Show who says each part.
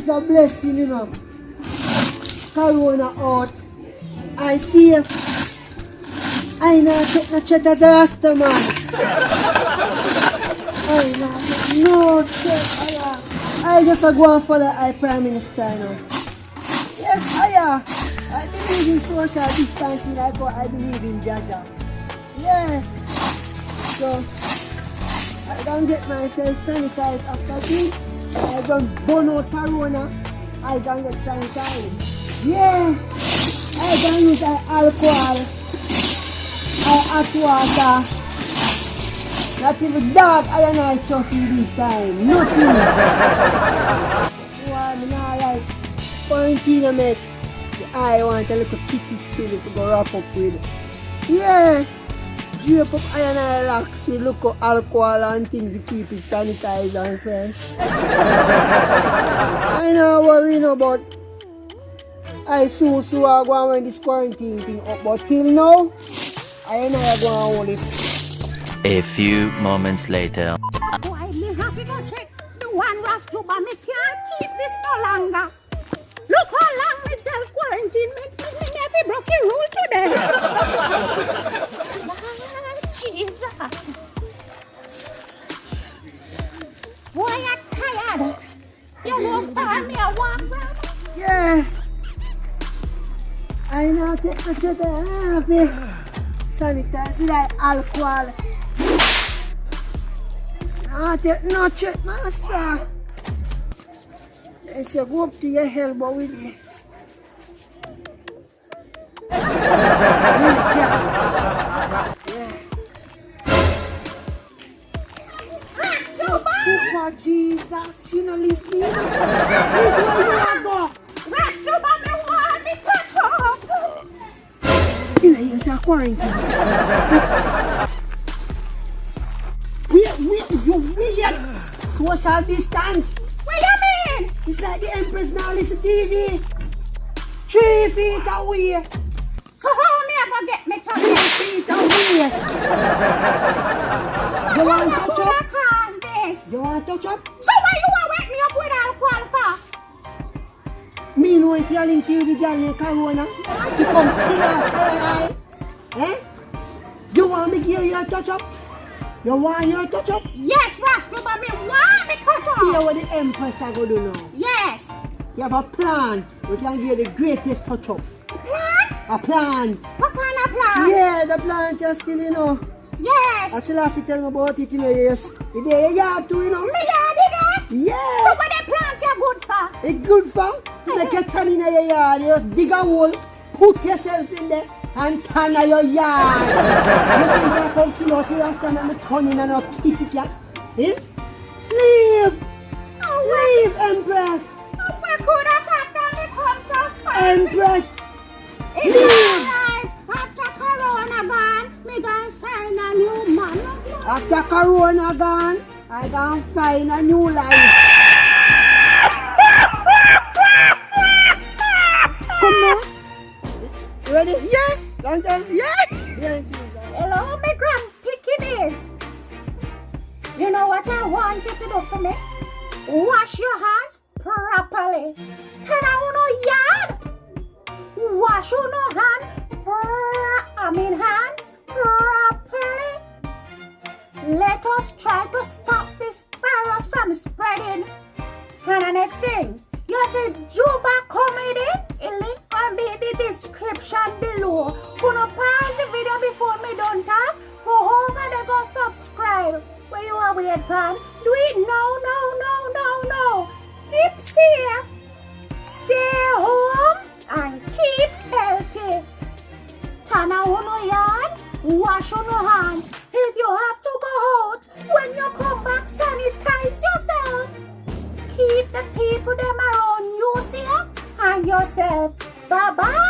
Speaker 1: is a blessing, you know. Corona out. I see you. I know take no chat as a Rasta man. I know no chat. I just go and follow our Prime Minister now. Yes, I believe in social distancing like what I believe in Jaja. Yeah. So I don't get myself sanitized after this. I don't burn out corona. I don't get sanitized. Yeah. I don't use alcohol. I hot water. Not even dog I trust in this time. Nothing. One now like quarantine make I want a little kitty still to go wrap up with. Yeah. Drape up I locks with look alcohol and things to keep it sanitized and fresh. I know worry no but I soon I go and run this quarantine thing up, but till now I go and hold it.
Speaker 2: A few moments later.
Speaker 3: Why me have to go check the one Rasta, but me can't keep this no longer. Look how long me self-quarantine me never broke a rule today. Jesus. Boy, I'm tired. You won't find me a walk round?
Speaker 1: Yeah. I know take the shit off me. Sanitize with like alcohol. I take no check, master. I say go up to your elbow with it. Yeah. Oh, Jesus, she not listening. She's where you are go.
Speaker 3: Rasta, but me want me touch her.
Speaker 1: You know, you're quarantine. You weird. Social distance.
Speaker 3: What you mean?
Speaker 1: It's like the Empress now listen TV. 3 feet away.
Speaker 3: So how me I go get me touch
Speaker 1: 3 feet away. You want to touch up?
Speaker 3: cause this?
Speaker 1: You want to touch up?
Speaker 3: So why you want to wake me up with alcohol for?
Speaker 1: Me know if you're linked to the girl in Corona. You come clear, eh? You want me to give you a touch up? You want your touch up?
Speaker 3: Yes, Rasta, but me want me touch up.
Speaker 1: Hear what the Empress are going to do now.
Speaker 3: Yes.
Speaker 1: You have a plan. We can give you the greatest touch up.
Speaker 3: Plant?
Speaker 1: A plant.
Speaker 3: What kind of plant?
Speaker 1: Yeah, the plant is still, you know.
Speaker 3: Yes.
Speaker 1: I still have to tell me about it, you know. Yes. It's there, you have to, you know.
Speaker 3: Me yard in it?
Speaker 1: Yeah.
Speaker 3: So what the plant you good for?
Speaker 1: It's good for. Make a tan in your yard. You just dig a hole, put yourself in there, and tan in your yard. You think I come kill out the last time I'm turning and a kitty cat? Eh? Leave. Leave, Empress.
Speaker 3: Where could I have done the concert?
Speaker 1: Empress.
Speaker 3: It's alright. After Corona gone, me gonna find a new man.
Speaker 1: After Corona gone, I gonna find a new life. Come on. You ready? Yeah. Long time? Yeah. Yeah.
Speaker 3: Hello, my grandpickies. You know what I want you to do for me? Wash your hands properly. Turn on your yard. Wash your hands properly. Let us try to stop this virus from spreading. And the next thing, you see Juba Comedy. A link will be in the description below. Gonna pause the video before me done talk. Go over there, go subscribe. Where you are weird pan? Do it no. Keep safe. Stay home and keep healthy. Turn on your yard. Wash on your hands. If you have to go out, when you come back, sanitize yourself. Keep the people them around you safe and yourself. Bye-bye.